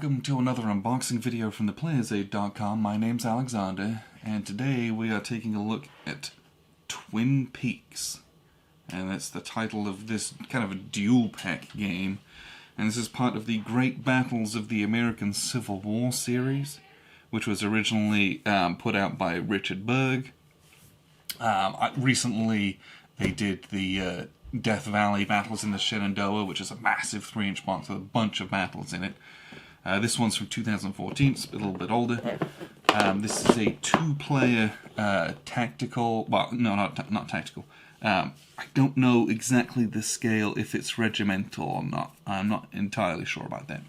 welcome to another unboxing video from theplayersaid.com. My name's Alexander, and today we are taking a look at Twin Peaks. And that's the title of this kind of a dual pack game. And this is part of the Great Battles of the American Civil War series, which was originally put out by Richard Berg. Recently they did the Death Valley Battles in the Shenandoah, which is a massive 3-inch box with a bunch of battles in it. This one's from 2014, it's a little bit older. This is a 2-player tactical, well, no, not tactical. I don't know exactly the scale, if it's regimental or not. I'm not entirely sure about that.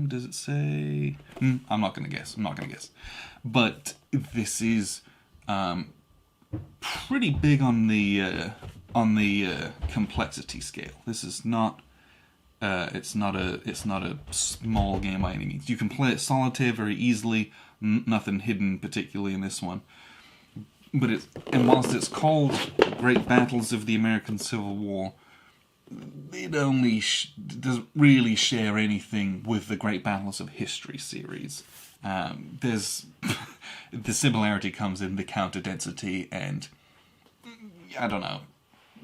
Does it say? I'm not going to guess. But this is pretty big on the complexity scale. This is not. It's not a small game by any means. You can play it solitaire very easily. Nothing hidden particularly in this one. But whilst it's called Great Battles of the American Civil War, it only doesn't really share anything with the Great Battles of History series. The similarity comes in the counter density and I don't know,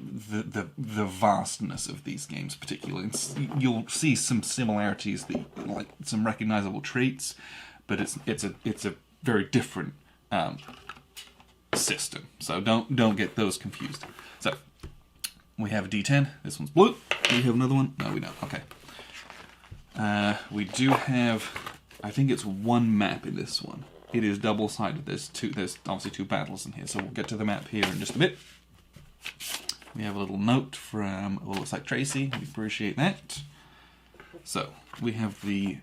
the vastness of these games particularly. You'll see some similarities, like some recognizable traits, but it's a very different system. So don't get those confused. So we have a D10. This one's blue. Do we have another one? No, we don't. Okay. We do have, I think it's one map in this one. It is double-sided. There's obviously 2 battles in here, so we'll get to the map here in just a bit. We have a little note from, well, looks like Tracy. We appreciate that. So, we have the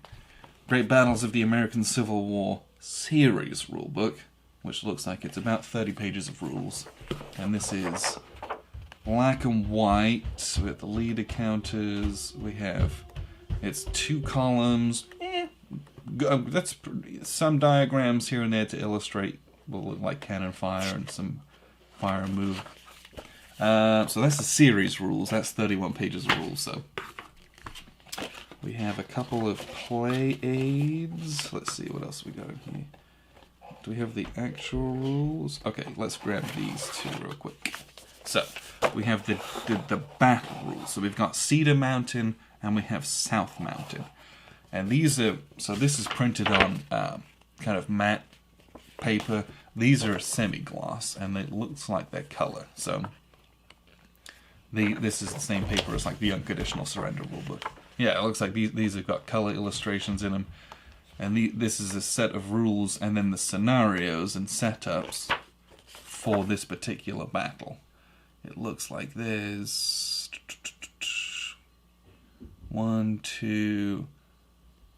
Great Battles of the American Civil War series rulebook, which looks like it's about 30 pages of rules. And this is black and white, so we have the leader counters, it's 2 columns, that's some diagrams here and there to illustrate what look like cannon fire and some fire and move. So that's the series rules, that's 31 pages of rules, so. We have a couple of play aids, let's see what else we got in here. Do we have the actual rules? Okay, let's grab these 2 real quick. So, we have the battle rules. So we've got Cedar Mountain and we have South Mountain. And these are, so this is printed on kind of matte paper. These are semi-gloss and it looks like they're color. So, this is the same paper as like the Unconditional Surrender rulebook. Yeah, it looks like these have got color illustrations in them. And this is a set of rules and then the scenarios and setups for this particular battle. It looks like there's 1, 2,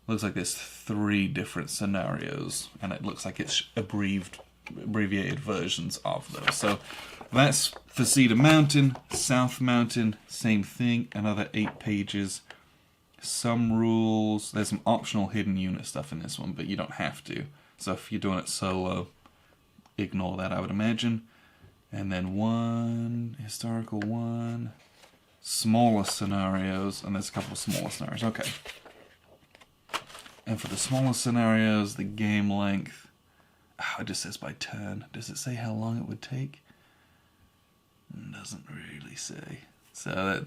looks like there's 3 different scenarios, and it looks like it's abbreviated versions of those. So that's for Cedar Mountain. South Mountain, same thing, another 8 pages. Some rules, there's some optional hidden unit stuff in this one, but you don't have to. So if you're doing it solo, ignore that, I would imagine. And then 1, historical 1, smaller scenarios, and there's a couple of smaller scenarios, okay. And for the smaller scenarios, the game length, it just says by turn. Does it say how long it would take? It doesn't really say. So,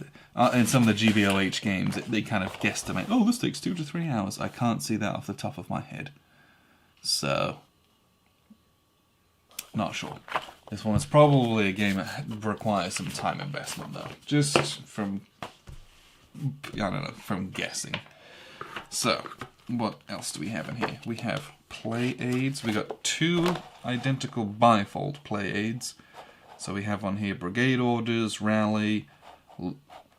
in some of the GBOH games, they kind of guesstimate, oh, this takes 2 to 3 hours. I can't see that off the top of my head. So, not sure. This one is probably a game that requires some time investment, though. Just from, I don't know, from guessing. So, what else do we have in here? We have play aids. We got 2 identical bifold play aids. So we have on here brigade orders, rally,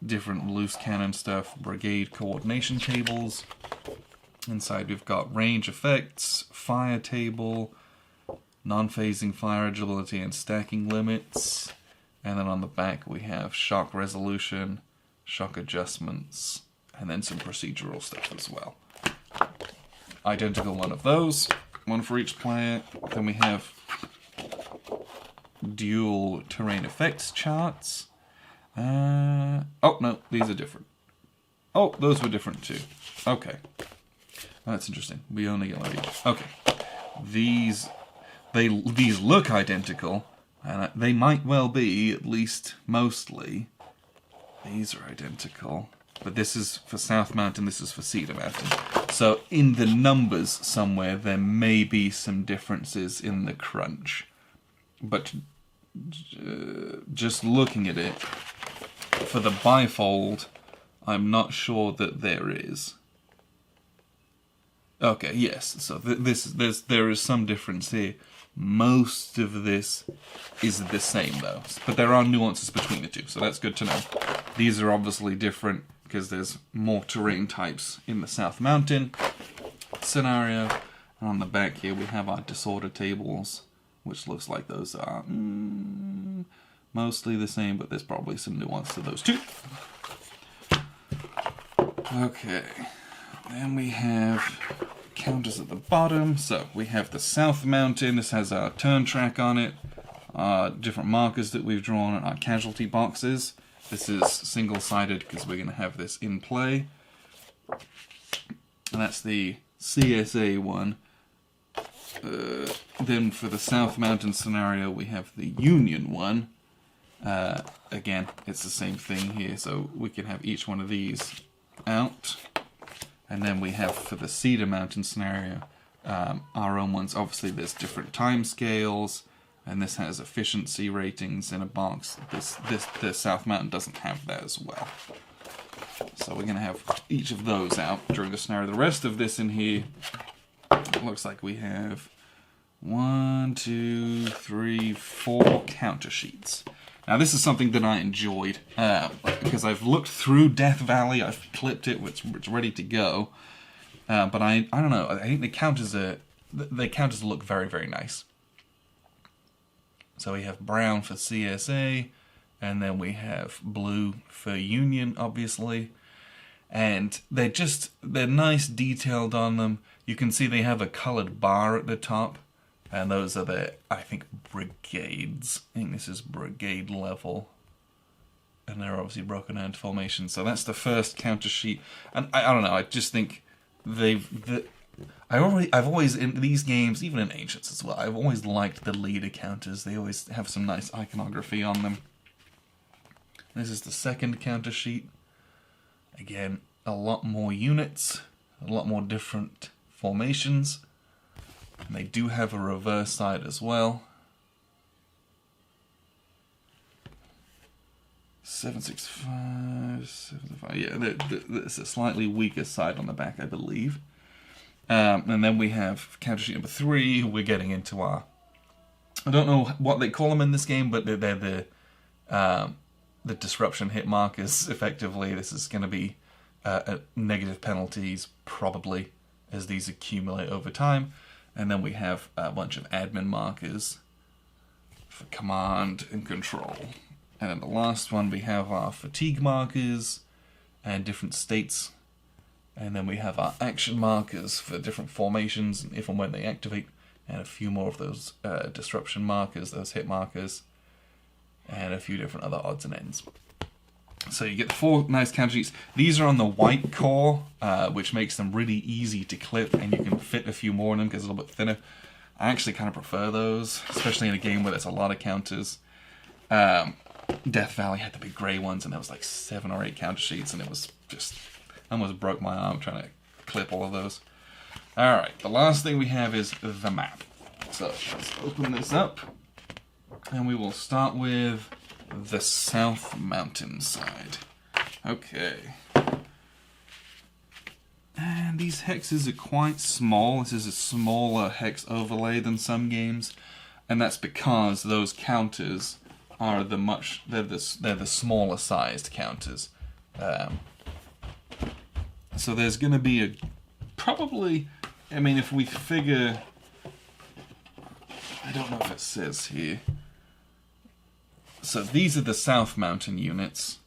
different loose cannon stuff, brigade coordination tables. Inside we've got range effects, fire table, non-phasing fire agility and stacking limits. And then on the back we have shock resolution, shock adjustments, and then some procedural stuff as well. Identical one of those, one for each player. Then we have dual terrain effects charts. Oh no, these are different. Oh, those were different too. Okay. Oh, that's interesting. We only get one of each. Okay. These look identical, and they might well be, at least mostly. These are identical. But this is for South Mountain, this is for Cedar Mountain. So in the numbers somewhere, there may be some differences in the crunch. But just looking at it, for the bifold, I'm not sure that there is. Okay, yes, so there is some difference here. Most of this is the same though, but there are nuances between the two, so that's good to know. These are obviously different because there's more terrain types in the South Mountain scenario. And on the back here we have our disorder tables, which looks like those are mostly the same, but there's probably some nuance to those too. Okay, then we have counters at the bottom. So we have the South Mountain. This has our turn track on it, different markers that we've drawn, and our casualty boxes. This is single-sided because we're going to have this in play. And that's the CSA one. Then for the South Mountain scenario, we have the Union one. Again, it's the same thing here, so we can have each one of these out. And then we have for the Cedar Mountain scenario, our own ones. Obviously, there's different time scales, and this has efficiency ratings in a box. The South Mountain doesn't have that as well. So we're going to have each of those out during the scenario. The rest of this in here, it looks like we have 1, 2, 3, 4 counter sheets. Now this is something that I enjoyed, because I've looked through Death Valley, I've clipped it, it's ready to go, but I don't know, I think the counters look very, very nice. So we have brown for CSA, and then we have blue for Union, obviously, and they're nice, detailed on them. You can see they have a colored bar at the top. And those are the, I think, brigades. I think this is brigade level. And they're obviously broken down into formations. So that's the first counter sheet. And I don't know, I just think I've always, in these games, even in Ancients as well, I've always liked the leader counters. They always have some nice iconography on them. This is the second counter sheet. Again, a lot more units, a lot more different formations. And they do have a reverse side as well. 765, 75. Yeah, there's a slightly weaker side on the back, I believe. And then we have counter sheet number 3. We're getting into our, I don't know what they call them in this game, but they're the disruption hit markers. Effectively, this is going to be negative penalties probably as these accumulate over time. And then we have a bunch of admin markers for command and control. And then the last one, we have our fatigue markers and different states. And then we have our action markers for different formations, if and when they activate. And a few more of those disruption markers, those hit markers. And a few different other odds and ends. So you get the 4 nice counter sheets. These are on the white core, which makes them really easy to clip, and you can fit a few more in them because it's a little bit thinner. I actually kind of prefer those, especially in a game where there's a lot of counters. Death Valley had the big grey ones, and there was like 7 or 8 counter sheets, and it was just, I almost broke my arm trying to clip all of those. Alright, the last thing we have is the map. So let's open this up, and we will start with the South Mountain side. Okay. And these hexes are quite small. This is a smaller hex overlay than some games, and that's because those counters are they're the smaller sized counters. So there's going to be probably, I mean, if we figure, I don't know if it says here. So these are the South Mountain units,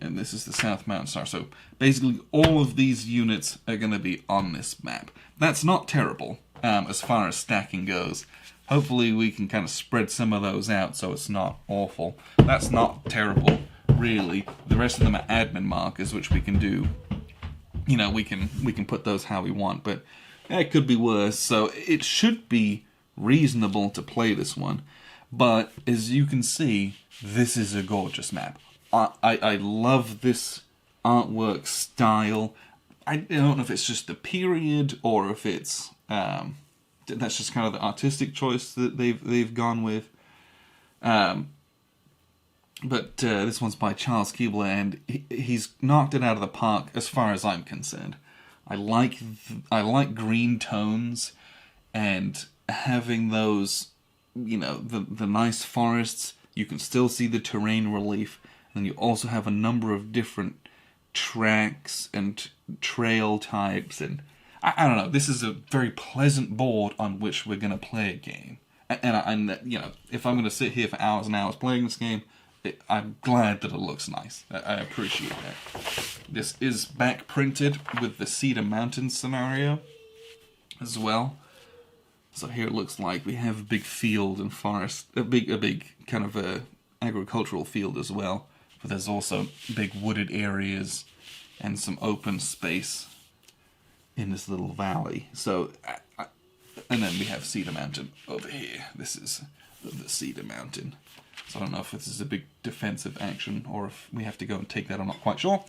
and this is the South Mountain Star. So basically all of these units are going to be on this map. That's not terrible as far as stacking goes. Hopefully we can kind of spread some of those out so it's not awful. That's not terrible, really. The rest of them are admin markers, which we can do you know, we can put those how we want, but it could be worse. So it should be reasonable to play this one. But as you can see, this is a gorgeous map. I love this artwork style. I don't know if it's just the period or if it's that's just kind of the artistic choice that they've gone with. But this one's by Charles Keebler, and he's knocked it out of the park as far as I'm concerned. I like green tones, and having those, you know, the nice forests. You can still see the terrain relief, and you also have a number of different tracks and trail types, and I don't know. This is a very pleasant board on which we're going to play a game, and you know, if I'm going to sit here for hours and hours playing this game, I'm glad that it looks nice. I appreciate that. This is back printed with the Cedar Mountain scenario as well. So here it looks like we have a big field and forest, a big kind of a agricultural field as well. But there's also big wooded areas and some open space in this little valley. So, and then we have Cedar Mountain over here. This is the Cedar Mountain. So I don't know if this is a big defensive action or if we have to go and take that, I'm not quite sure.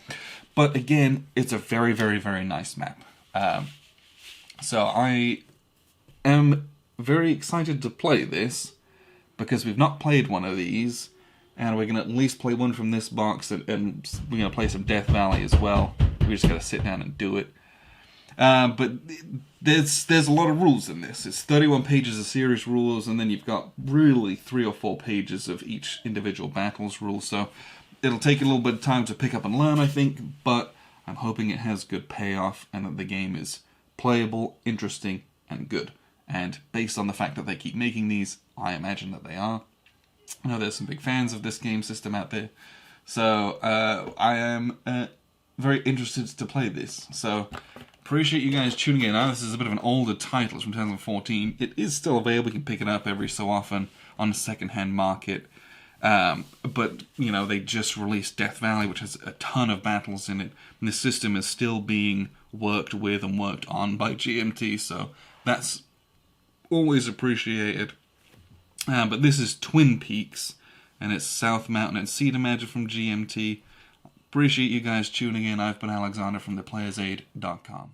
But again, it's a very, very, very nice map. So I am very excited to play this because we've not played one of these, and we're going to at least play one from this box, and we're going to play some Death Valley as well. We just got to sit down and do it. But there's a lot of rules in this. It's 31 pages of series rules, and then you've got really 3 or 4 pages of each individual battles rules. So it'll take a little bit of time to pick up and learn, I think, but I'm hoping it has good payoff and that the game is playable, interesting, and good. And based on the fact that they keep making these, I imagine that they are. I know there's some big fans of this game system out there. So I am very interested to play this. So appreciate you guys tuning in. Now this is a bit of an older title, it's from 2014. It is still available. You can pick it up every so often on the second-hand market. But, you know, they just released Death Valley, which has a ton of battles in it. And the system is still being worked with and worked on by GMT, so that's always appreciated. But this is Twin Peaks, and it's South Mountain and Cedar Mountain from GMT. Appreciate you guys tuning in. I've been Alexander from theplayersaid.com.